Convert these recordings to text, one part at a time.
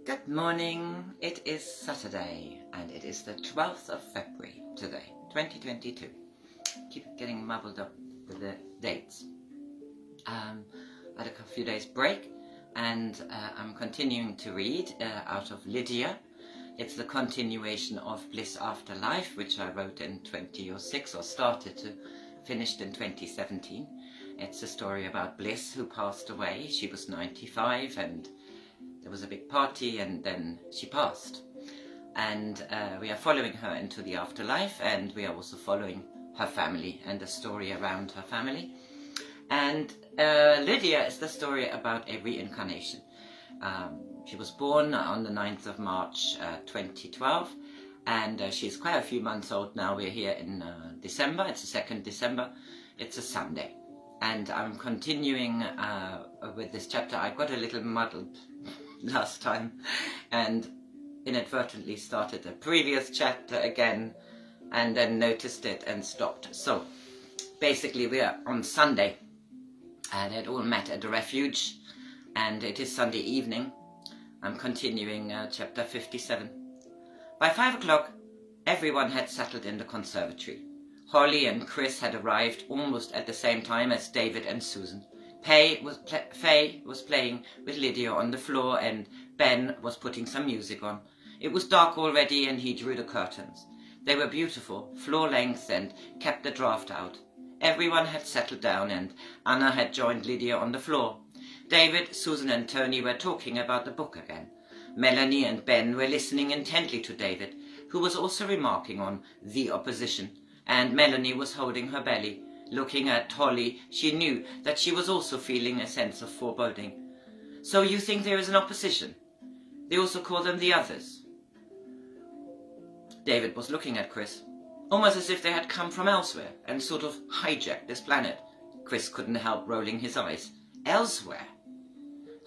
Good morning. It is Saturday and it is the 12th of February today, 2022. Keep getting muddled up with the dates. I had a few days break and I'm continuing to read out of Lydia. It's the continuation of Bliss After Life, which I wrote in 2006 or started to finished in 2017. It's a story about Bliss who passed away. She was 95 and there was a big party and then she passed. And we are following her into the afterlife, and we are also following her family and the story around her family. And Lydia is the story about a reincarnation. She was born on the 9th of March 2012, and she's quite a few months old now. We're here in December. It's the 2nd December. It's a Sunday. And I'm continuing with this chapter. I got a little muddled last time and inadvertently started the previous chapter again and then noticed it and stopped. So basically we are on Sunday and it all met at the refuge, and it is Sunday evening. I'm continuing chapter 57. By 5 o'clock everyone had settled in the conservatory. Holly and Chris had arrived almost at the same time as David and Susan. Faye was playing with Lydia on the floor and Ben was putting some music on. It was dark already and he drew the curtains. They were beautiful, floor length, and kept the draft out. Everyone had settled down and Anna had joined Lydia on the floor. David, Susan and Tony were talking about the book again. Melanie and Ben were listening intently to David, who was also remarking on the opposition, and Melanie was holding her belly. Looking at Holly, she knew that she was also feeling a sense of foreboding. So you think there is an opposition? They also call them the others. David was looking at Chris, almost as if they had come from elsewhere and sort of hijacked this planet. Chris couldn't help rolling his eyes. Elsewhere?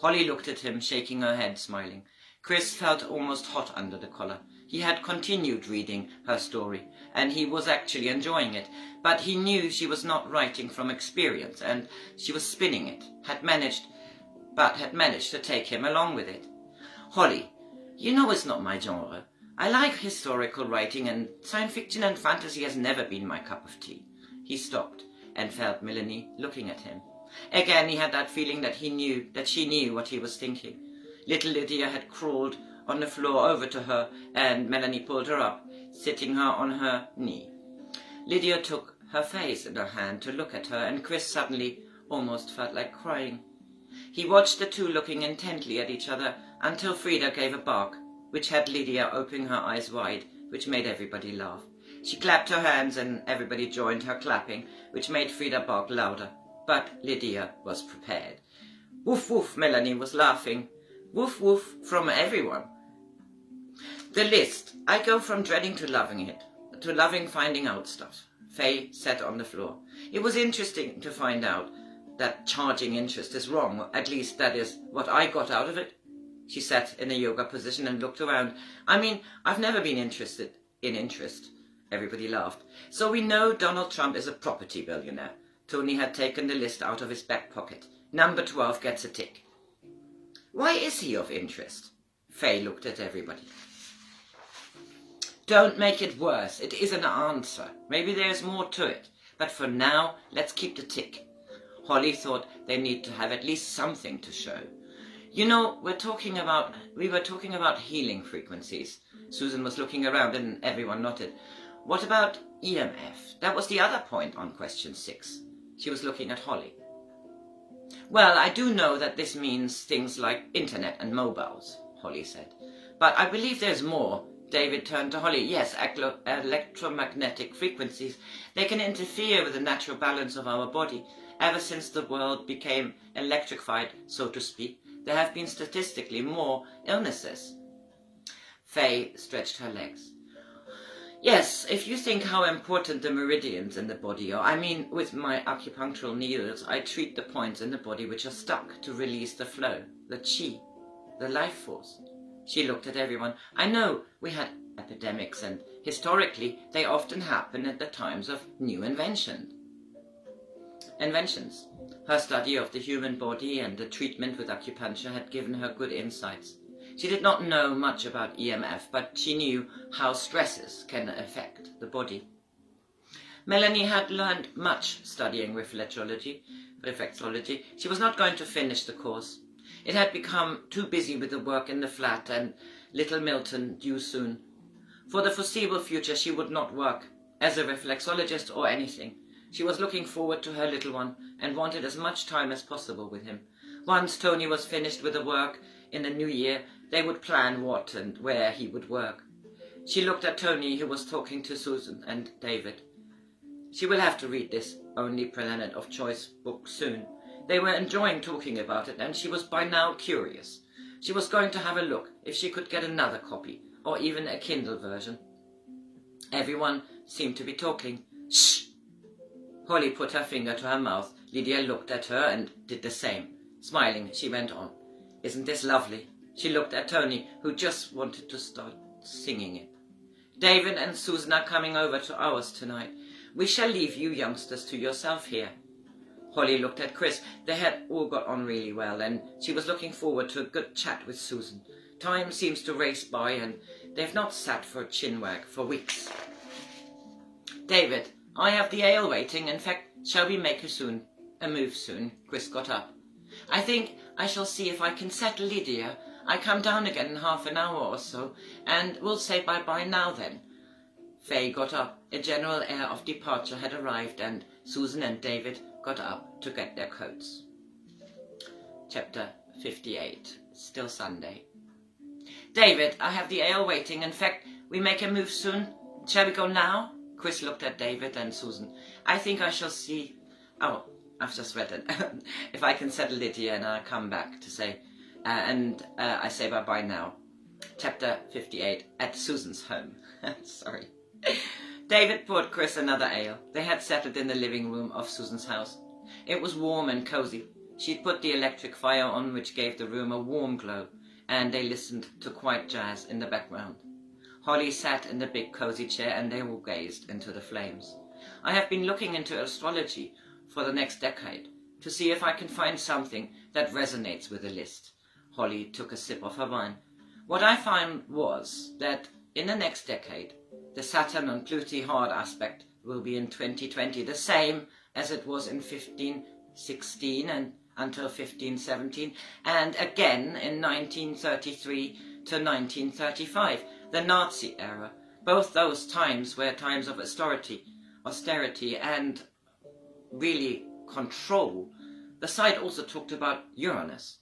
Holly looked at him, shaking her head, smiling. Chris felt almost hot under the collar. He had continued reading her story, and he was actually enjoying it, but he knew she was not writing from experience, and she was spinning it, had managed to take him along with it. Holly, you know it's not my genre. I like historical writing, and science fiction and fantasy has never been my cup of tea. He stopped and felt Melanie looking at him. Again he had that feeling that she knew what he was thinking. Little Lydia had crawled on the floor over to her, and Melanie pulled her up, sitting her on her knee. Lydia took her face in her hand to look at her, and Chris suddenly almost felt like crying. He watched the two looking intently at each other until Frida gave a bark, which had Lydia opening her eyes wide, which made everybody laugh. She clapped her hands and everybody joined her clapping, which made Frida bark louder. But Lydia was prepared. Woof woof, Melanie was laughing. Woof woof from everyone. The list. I go from dreading to loving it, to loving finding out stuff. Faye sat on the floor. It was interesting to find out that charging interest is wrong. At least that is what I got out of it. She sat in a yoga position and looked around. I mean, I've never been interested in interest. Everybody laughed. So we know Donald Trump is a property billionaire. Tony had taken the list out of his back pocket. Number 12 gets a tick. Why is he of interest? Faye looked at everybody. Don't make it worse. It is an answer. Maybe there's more to it. But for now, let's keep the tick. Holly thought they need to have at least something to show. You know, we were talking about healing frequencies. Susan was looking around and everyone nodded. What about EMF? That was the other point on question 6. She was looking at Holly. Well, I do know that this means things like internet and mobiles, Holly said. But I believe there's more. David turned to Holly. Yes, electromagnetic frequencies. They can interfere with the natural balance of our body. Ever since the world became electrified, so to speak, there have been statistically more illnesses. Faye stretched her legs. Yes, if you think how important the meridians in the body are. I mean, with my acupunctural needles, I treat the points in the body which are stuck to release the flow, the chi, the life force. She looked at everyone. I know we had epidemics, and historically they often happen at the times of new inventions. Her study of the human body and the treatment with acupuncture had given her good insights. She did not know much about EMF, but she knew how stresses can affect the body. Melanie had learned much studying reflexology. She was not going to finish the course. It had become too busy with the work in the flat and little Milton due soon. For the foreseeable future she would not work as a reflexologist or anything. She was looking forward to her little one and wanted as much time as possible with him. Once Tony was finished with the work in the new year, they would plan what and where he would work. She looked at Tony, who was talking to Susan and David. She will have to read this Only Planet of Choice book soon. They were enjoying talking about it, and she was by now curious. She was going to have a look if she could get another copy, or even a Kindle version. Everyone seemed to be talking. Shh! Holly put her finger to her mouth. Lydia looked at her and did the same. Smiling, she went on. Isn't this lovely? She looked at Tony, who just wanted to start singing it. David and Susan are coming over to ours tonight. We shall leave you youngsters to yourself here. Holly looked at Chris. They had all got on really well, and she was looking forward to a good chat with Susan. Time seems to race by, and they've not sat for a chinwag for weeks. David, I have the ale waiting. In fact, shall we make a move soon? Chris got up. I think I shall see if I can settle Lydia. I come down again in half an hour or so, and we'll say bye-bye now then. Faye got up. A general air of departure had arrived, and Susan and David got up to get their coats. Chapter 58. Still Sunday. David, I have the ale waiting. In fact, we make a move soon. Shall we go now? Chris looked at David and Susan. I think I shall see... Oh, I've just read it. If I can settle Lydia and I'll come back to say... I say bye-bye now. Chapter 58. At Susan's home. Sorry. David poured Chris another ale. They had settled in the living room of Susan's house. It was warm and cosy. She'd put the electric fire on, which gave the room a warm glow, and they listened to quiet jazz in the background. Holly sat in the big cosy chair, and they all gazed into the flames. I have been looking into astrology for the next decade to see if I can find something that resonates with the list. Holly took a sip of her wine. What I found was that in the next decade, the Saturn and Pluto hard aspect will be in 2020, the same as it was in 1516 and until 1517, and again in 1933 to 1935, the Nazi era. Both those times were times of austerity and really control. The site also talked about Uranus.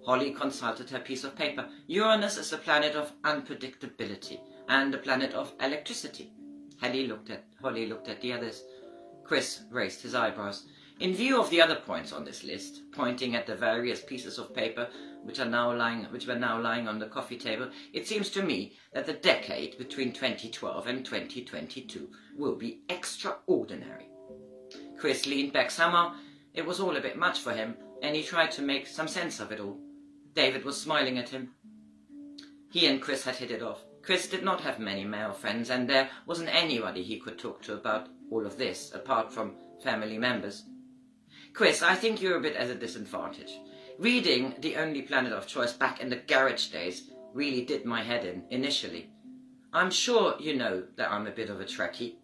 Holly consulted her piece of paper. Uranus is a planet of unpredictability and a planet of electricity. Holly looked at the others. Chris raised his eyebrows. In view of the other points on this list, pointing at the various pieces of paper which were now lying on the coffee table, it seems to me that the decade between 2012 and 2022 will be extraordinary. Chris leaned back somehow. It was all a bit much for him, and he tried to make some sense of it all. David was smiling at him. He and Chris had hit it off. Chris did not have many male friends, and there wasn't anybody he could talk to about all of this, apart from family members. Chris, I think you're a bit at a disadvantage. Reading The Only Planet of Choice back in the garage days really did my head in, initially. I'm sure you know that I'm a bit of a Trekkie.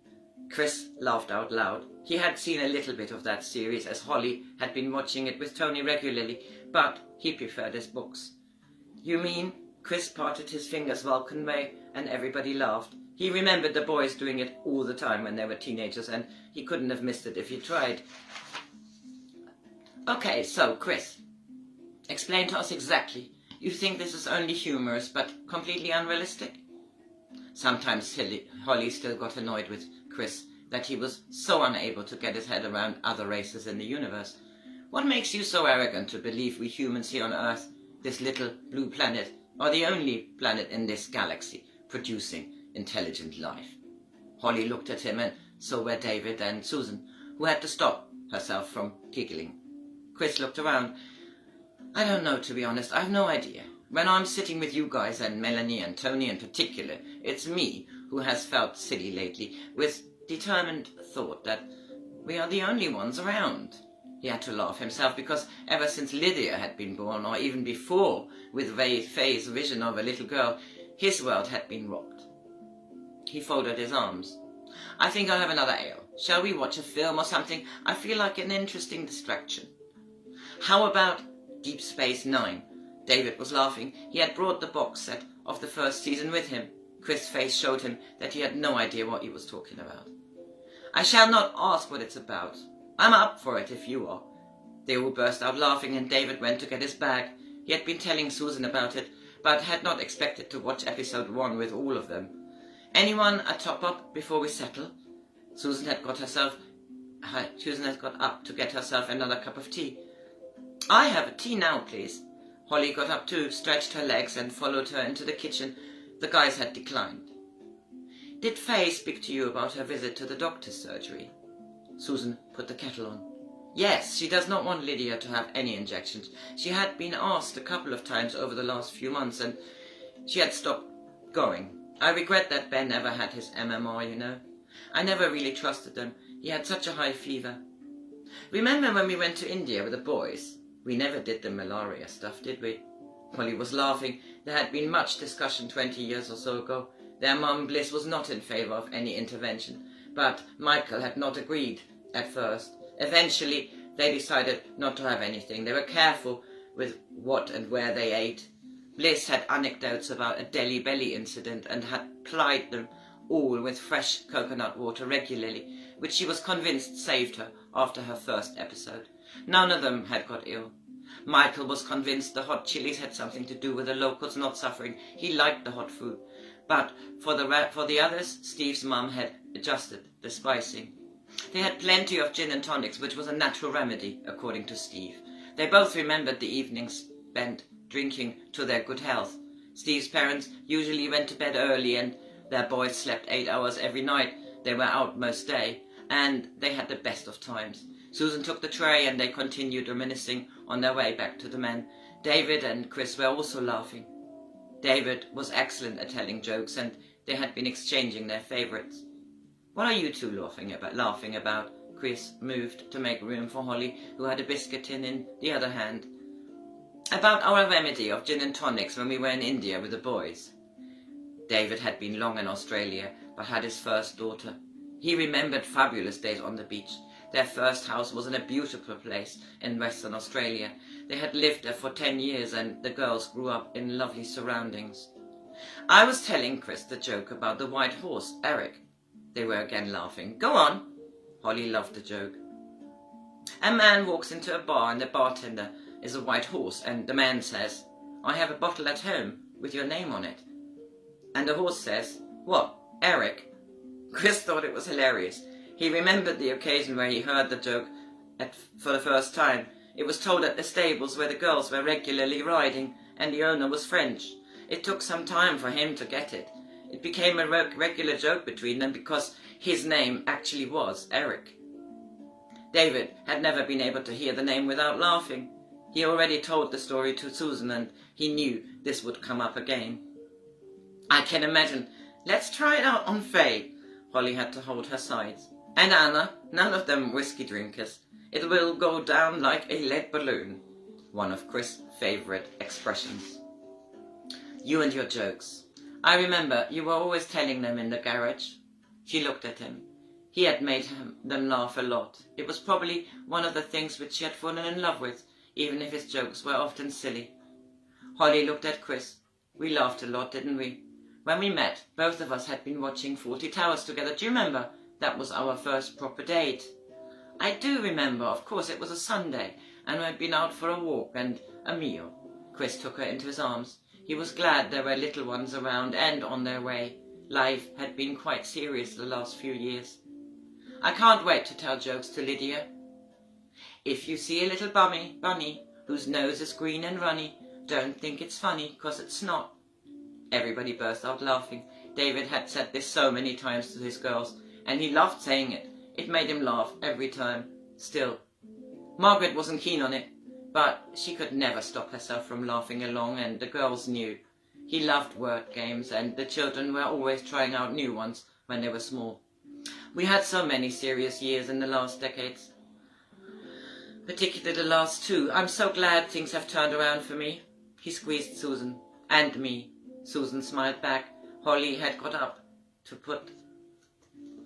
Chris laughed out loud. He had seen a little bit of that series, as Holly had been watching it with Tony regularly, but he preferred his books. You mean? Chris parted his fingers Vulcan way, and everybody laughed. He remembered the boys doing it all the time when they were teenagers, and he couldn't have missed it if he tried. Okay, so, Chris, explain to us exactly. You think this is only humorous, but completely unrealistic? Sometimes Holly still got annoyed with Chris that he was so unable to get his head around other races in the universe. What makes you so arrogant to believe we humans here on Earth, this little blue planet, are the only planet in this galaxy producing intelligent life? Holly looked at him, and so were David and Susan, who had to stop herself from giggling. Chris looked around. I don't know, to be honest. I've no idea. When I'm sitting with you guys, and Melanie and Tony in particular, it's me who has felt silly lately, with determined thought that we are the only ones around. He had to laugh himself, because ever since Lydia had been born, or even before, with Faye's vision of a little girl, his world had been rocked. He folded his arms. I think I'll have another ale. Shall we watch a film or something? I feel like an interesting distraction. How about Deep Space Nine? David was laughing. He had brought the box set of the first season with him. Chris' face showed him that he had no idea what he was talking about. I shall not ask what it's about. I'm up for it if you are. They all burst out laughing, and David went to get his bag. He had been telling Susan about it, but had not expected to watch episode 1 with all of them. Anyone a top-up before we settle? Susan had got up to get herself another cup of tea. I have a tea now, please. Holly got up too, stretched her legs, and followed her into the kitchen. The guys had declined. Did Faye speak to you about her visit to the doctor's surgery? Susan put the kettle on. Yes, she does not want Lydia to have any injections. She had been asked a couple of times over the last few months, and she had stopped going. I regret that Ben never had his MMR, you know. I never really trusted them. He had such a high fever. Remember when we went to India with the boys? We never did the malaria stuff, did we? Holly was laughing. There had been much discussion 20 years or so ago. Their mum, Bliss, was not in favour of any intervention, but Michael had not agreed at first. Eventually, they decided not to have anything. They were careful with what and where they ate. Bliss had anecdotes about a Delhi belly incident and had plied them all with fresh coconut water regularly, which she was convinced saved her after her first episode. None of them had got ill. Michael was convinced the hot chilies had something to do with the locals not suffering. He liked the hot food. But for the others, Steve's mum had adjusted the spicing. They had plenty of gin and tonics, which was a natural remedy, according to Steve. They both remembered the evenings spent drinking to their good health. Steve's parents usually went to bed early, and their boys slept 8 hours every night. They were out most day, and they had the best of times. Susan took the tray, and they continued reminiscing on their way back to the men. David and Chris were also laughing. David was excellent at telling jokes, and they had been exchanging their favourites. What are you two laughing about? Chris moved to make room for Holly, who had a biscuit tin in the other hand. About our remedy of gin and tonics when we were in India with the boys. David had been long in Australia, but had his first daughter. He remembered fabulous days on the beach. Their first house was in a beautiful place in Western Australia. They had lived there for 10 years, and the girls grew up in lovely surroundings. I was telling Chris the joke about the white horse, Eric. They were again laughing. Go on. Holly loved the joke. A man walks into a bar, and the bartender is a white horse, and the man says, I have a bottle at home with your name on it. And the horse says, what, Eric? Chris thought it was hilarious. He remembered the occasion where he heard the joke for the first time. It was told at the stables where the girls were regularly riding, and the owner was French. It took some time for him to get it. It became a regular joke between them because his name actually was Eric. David had never been able to hear the name without laughing. He already told the story to Susan, and he knew this would come up again. I can imagine. Let's try it out on Faye. Holly had to hold her sides. And Anna, none of them whiskey drinkers. It will go down like a lead balloon. One of Chris' favourite expressions. You and your jokes. I remember you were always telling them in the garage. She looked at him. He had made them laugh a lot. It was probably one of the things which she had fallen in love with, even if his jokes were often silly. Holly looked at Chris. We laughed a lot, didn't we? When we met, both of us had been watching 40 Towers together. Do you remember? That was our first proper date. I do remember. Of course, it was a Sunday, and we had been out for a walk and a meal. Chris took her into his arms. He was glad there were little ones around and on their way. Life had been quite serious the last few years. I can't wait to tell jokes to Lydia. If you see a little bunny whose nose is green and runny, don't think it's funny, 'cause it's not. Everybody burst out laughing. David had said this so many times to his girls, and he loved saying it. It made him laugh every time. Still, Margaret wasn't keen on it, but she could never stop herself from laughing along, and the girls knew. He loved word games, and the children were always trying out new ones when they were small. We had so many serious years in the last decades. particularly the last two. I'm so glad things have turned around for me. He squeezed Susan and me. Susan smiled back. Holly had got up to put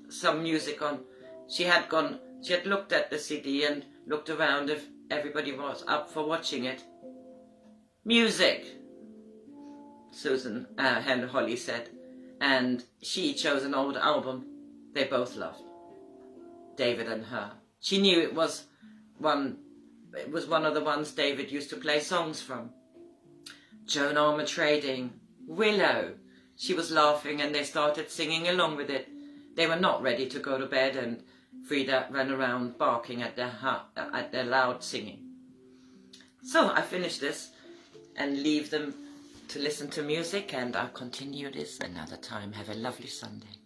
some music on. She had looked at the CD and looked around if everybody was up for watching it. Music, Susan and Holly said, and she chose an old album they both loved, David and her. She knew it was one of the ones David used to play songs from. Joan Armour Trading, Willow. She was laughing and they started singing along with it. They were not ready to go to bed, and Frida ran around barking at their loud singing. So I finish this and leave them to listen to music, and I'll continue this another time. Have a lovely Sunday.